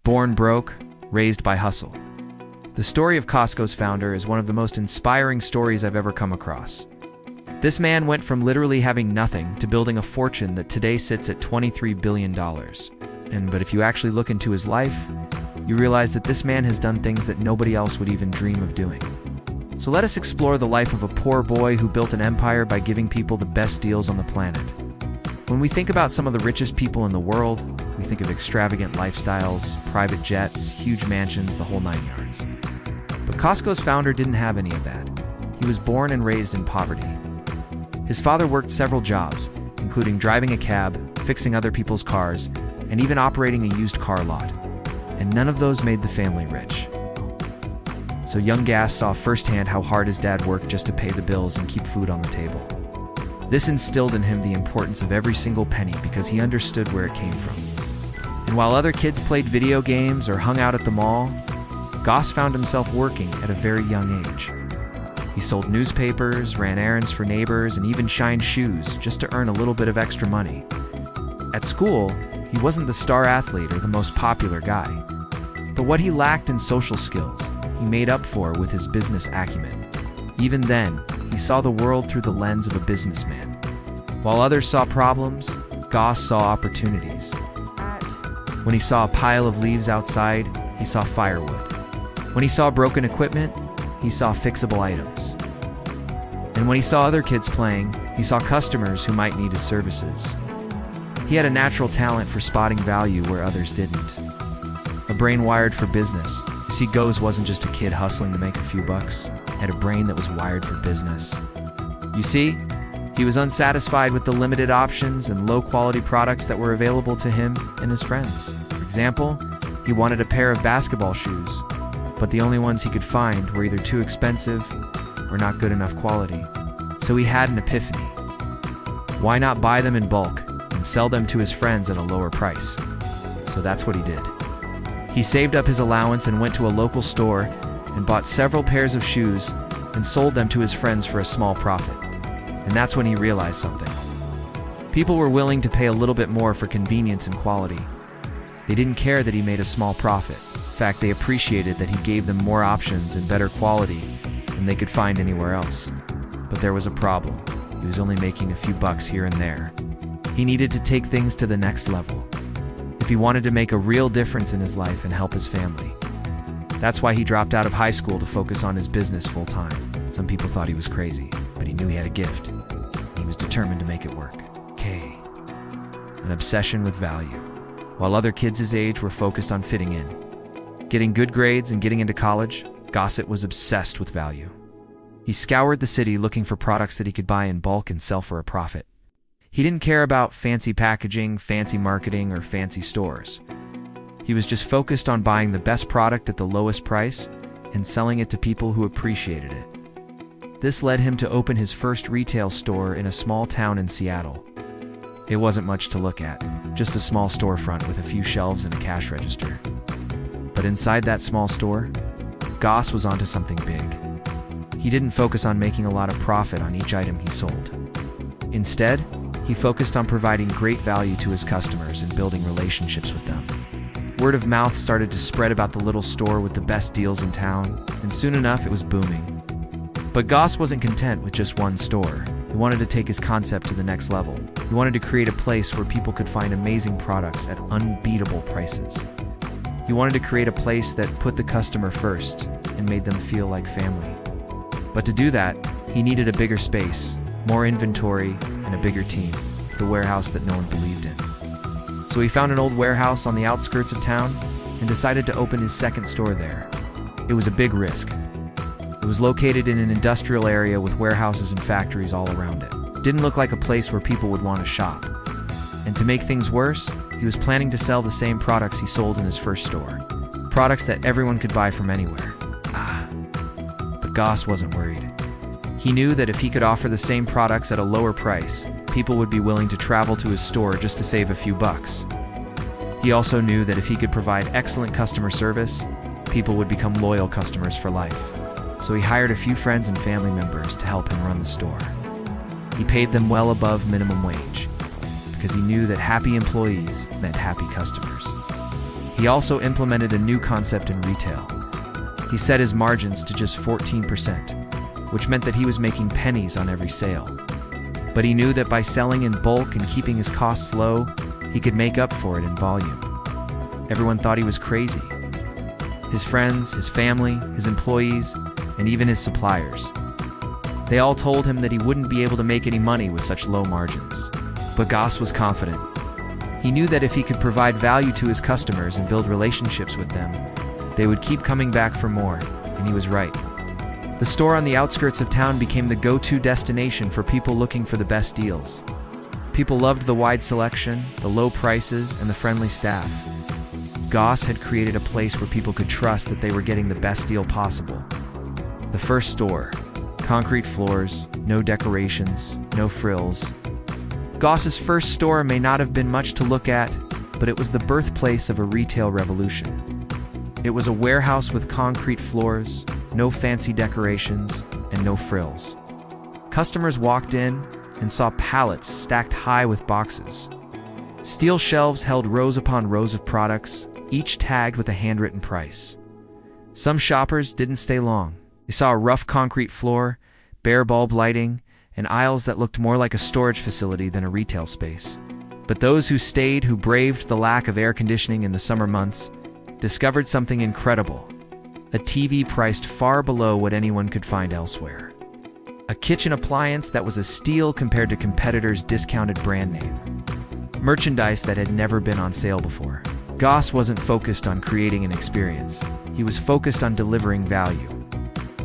Born broke, raised by hustle. The story of Costco's founder is one of the most inspiring stories I've ever come across. This man went from literally having nothing to building a fortune that today sits at $23 billion. But if you actually look into his life, you realize that this man has done things that nobody else would even dream of doing. So let us explore the life of a poor boy who built an empire by giving people the best deals on the planet. When we think about some of the richest people in the world, we think of extravagant lifestyles, private jets, huge mansions, the whole nine yards. But Costco's founder didn't have any of that. He was born and raised in poverty. His father worked several jobs, including driving a cab, fixing other people's cars, and even operating a used car lot. And none of those made the family rich. So young Gas saw firsthand how hard his dad worked just to pay the bills and keep food on the table. This instilled in him the importance of every single penny because he understood where it came from. And while other kids played video games or hung out at the mall, Goss found himself working at a very young age. He sold newspapers, ran errands for neighbors, and even shined shoes just to earn a little bit of extra money. At school, he wasn't the star athlete or the most popular guy. But what he lacked in social skills, he made up for with his business acumen. Even then, he saw the world through the lens of a businessman. While others saw problems, Goss saw opportunities. When he saw a pile of leaves outside, he saw firewood. When he saw broken equipment, he saw fixable items. And when he saw other kids playing, he saw customers who might need his services. He had a natural talent for spotting value where others didn't. A brain wired for business. You see, Goss wasn't just a kid hustling to make a few bucks. He had a brain that was wired for business. You see, he was unsatisfied with the limited options and low-quality products that were available to him and his friends. For example, he wanted a pair of basketball shoes, but the only ones he could find were either too expensive or not good enough quality. So he had an epiphany. Why not buy them in bulk and sell them to his friends at a lower price? So that's what he did. He saved up his allowance and went to a local store and bought several pairs of shoes and sold them to his friends for a small profit. And that's when he realized something. People were willing to pay a little bit more for convenience and quality. They didn't care that he made a small profit. In fact, they appreciated that he gave them more options and better quality than they could find anywhere else. But there was a problem. He was only making a few bucks here and there. He needed to take things to the next level if he wanted to make a real difference in his life and help his family. That's why he dropped out of high school to focus on his business full-time. Some people thought he was crazy, but he knew he had a gift. He was determined to make it work. An obsession with value. While other kids his age were focused on fitting in, getting good grades and getting into college, Gossett was obsessed with value. He scoured the city looking for products that he could buy in bulk and sell for a profit. He didn't care about fancy packaging, fancy marketing, or fancy stores. He was just focused on buying the best product at the lowest price and selling it to people who appreciated it. This led him to open his first retail store in a small town in Seattle. It wasn't much to look at, just a small storefront with a few shelves and a cash register. But inside that small store, Goss was onto something big. He didn't focus on making a lot of profit on each item he sold. Instead, he focused on providing great value to his customers and building relationships with them. Word of mouth started to spread about the little store with the best deals in town, and soon enough it was booming. But Goss wasn't content with just one store. He wanted to take his concept to the next level. He wanted to create a place where people could find amazing products at unbeatable prices. He wanted to create a place that put the customer first and made them feel like family. But to do that, he needed a bigger space, more inventory, and a bigger team, the warehouse that no one believed in. So he found an old warehouse on the outskirts of town and decided to open his second store there. It was a big risk. It was located in an industrial area with warehouses and factories all around it. It didn't look like a place where people would want to shop. And to make things worse, he was planning to sell the same products he sold in his first store. Products that everyone could buy from anywhere. But Goss wasn't worried. He knew that if he could offer the same products at a lower price, people would be willing to travel to his store just to save a few bucks. He also knew that if he could provide excellent customer service, people would become loyal customers for life. So he hired a few friends and family members to help him run the store. He paid them well above minimum wage, because he knew that happy employees meant happy customers. He also implemented a new concept in retail. He set his margins to just 14%, which meant that he was making pennies on every sale. But he knew that by selling in bulk and keeping his costs low, he could make up for it in volume. Everyone thought he was crazy. His friends, his family, his employees, and even his suppliers. They all told him that he wouldn't be able to make any money with such low margins. But Goss was confident. He knew that if he could provide value to his customers and build relationships with them, they would keep coming back for more, and he was right. The store on the outskirts of town became the go-to destination for people looking for the best deals. People loved the wide selection, the low prices, and the friendly staff. Goss had created a place where people could trust that they were getting the best deal possible. The first store. Concrete floors, no decorations, no frills. Goss's first store may not have been much to look at, but it was the birthplace of a retail revolution. It was a warehouse with concrete floors, no fancy decorations, and no frills. Customers walked in and saw pallets stacked high with boxes. Steel shelves held rows upon rows of products, each tagged with a handwritten price. Some shoppers didn't stay long. They saw a rough concrete floor, bare bulb lighting, and aisles that looked more like a storage facility than a retail space. But those who stayed, who braved the lack of air conditioning in the summer months, discovered something incredible. A TV priced far below what anyone could find elsewhere. A kitchen appliance that was a steal compared to competitors' discounted brand name. Merchandise that had never been on sale before. Goss wasn't focused on creating an experience. He was focused on delivering value.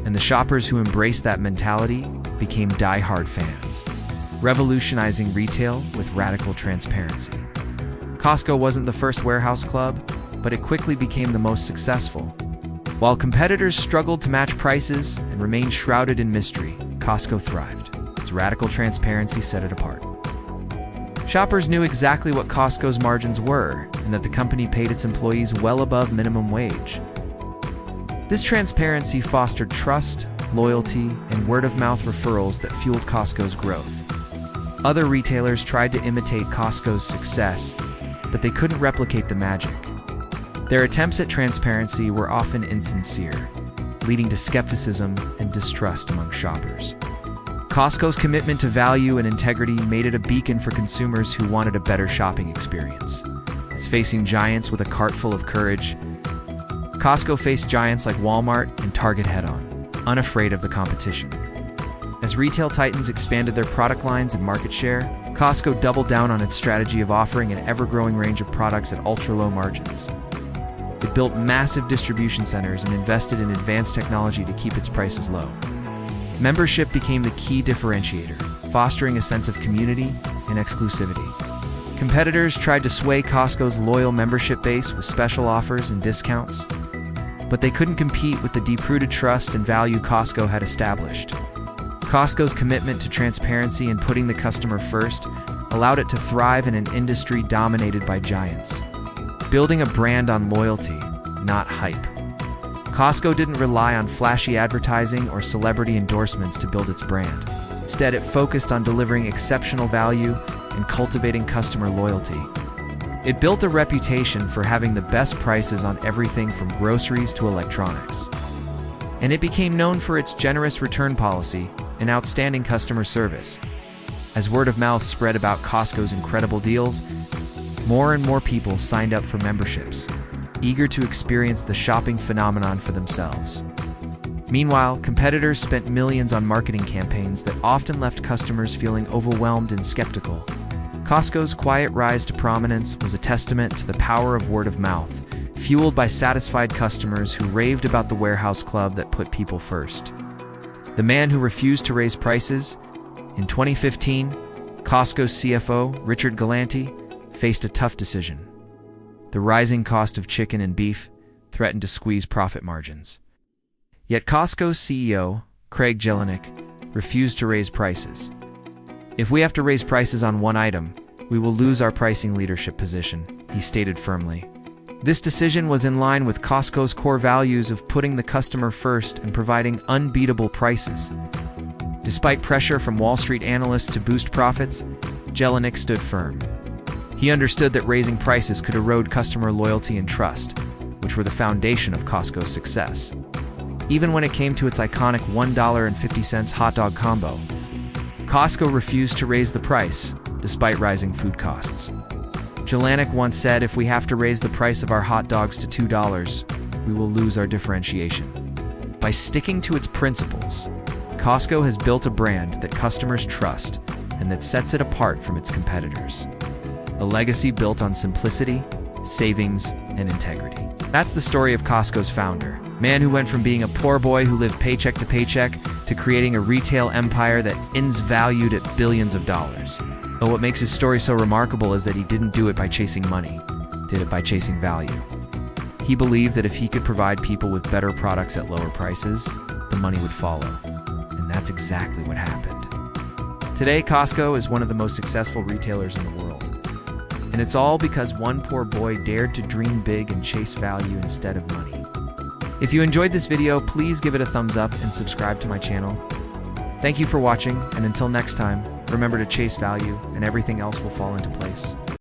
And the shoppers who embraced that mentality became die-hard fans, revolutionizing retail with radical transparency. Costco wasn't the first warehouse club, but it quickly became the most successful. While competitors struggled to match prices and remained shrouded in mystery, Costco thrived. Its radical transparency set it apart. Shoppers knew exactly what Costco's margins were, and that the company paid its employees well above minimum wage. This transparency fostered trust, loyalty, and word-of-mouth referrals that fueled Costco's growth. Other retailers tried to imitate Costco's success, but they couldn't replicate the magic. Their attempts at transparency were often insincere, leading to skepticism and distrust among shoppers. Costco's commitment to value and integrity made it a beacon for consumers who wanted a better shopping experience. As facing giants with a cart full of courage, Costco faced giants like Walmart and Target head-on, unafraid of the competition. As retail titans expanded their product lines and market share, Costco doubled down on its strategy of offering an ever-growing range of products at ultra-low margins. It built massive distribution centers and invested in advanced technology to keep its prices low. Membership became the key differentiator, fostering a sense of community and exclusivity. Competitors tried to sway Costco's loyal membership base with special offers and discounts, but they couldn't compete with the deep-rooted trust and value Costco had established. Costco's commitment to transparency and putting the customer first allowed it to thrive in an industry dominated by giants, building a brand on loyalty, not hype. Costco didn't rely on flashy advertising or celebrity endorsements to build its brand. Instead, it focused on delivering exceptional value and cultivating customer loyalty. It built a reputation for having the best prices on everything from groceries to electronics. And it became known for its generous return policy and outstanding customer service. As word of mouth spread about Costco's incredible deals, more and more people signed up for memberships, eager to experience the shopping phenomenon for themselves. Meanwhile, competitors spent millions on marketing campaigns that often left customers feeling overwhelmed and skeptical. Costco's quiet rise to prominence was a testament to the power of word of mouth, fueled by satisfied customers who raved about the warehouse club that put people first. The man who refused to raise prices? In 2015, Costco's CFO, Richard Galanti, faced a tough decision. The rising cost of chicken and beef threatened to squeeze profit margins. Yet Costco's CEO, Craig Jelinek, refused to raise prices. "If we have to raise prices on one item, we will lose our pricing leadership position," he stated firmly. This decision was in line with Costco's core values of putting the customer first and providing unbeatable prices. Despite pressure from Wall Street analysts to boost profits, Jelinek stood firm. He understood that raising prices could erode customer loyalty and trust, which were the foundation of Costco's success. Even when it came to its iconic $1.50 hot dog combo, Costco refused to raise the price, despite rising food costs. Jelanek once said, "If we have to raise the price of our hot dogs to $2, we will lose our differentiation." By sticking to its principles, Costco has built a brand that customers trust and that sets it apart from its competitors. A legacy built on simplicity, savings, and integrity. That's the story of Costco's founder, man who went from being a poor boy who lived paycheck to paycheck to creating a retail empire that ends valued at billions of dollars. But what makes his story so remarkable is that he didn't do it by chasing money, did it by chasing value. He believed that if he could provide people with better products at lower prices, the money would follow. And that's exactly what happened. Today, Costco is one of the most successful retailers in the world. And it's all because one poor boy dared to dream big and chase value instead of money. If you enjoyed this video, please give it a thumbs up and subscribe to my channel. Thank you for watching, and until next time, remember to chase value and everything else will fall into place.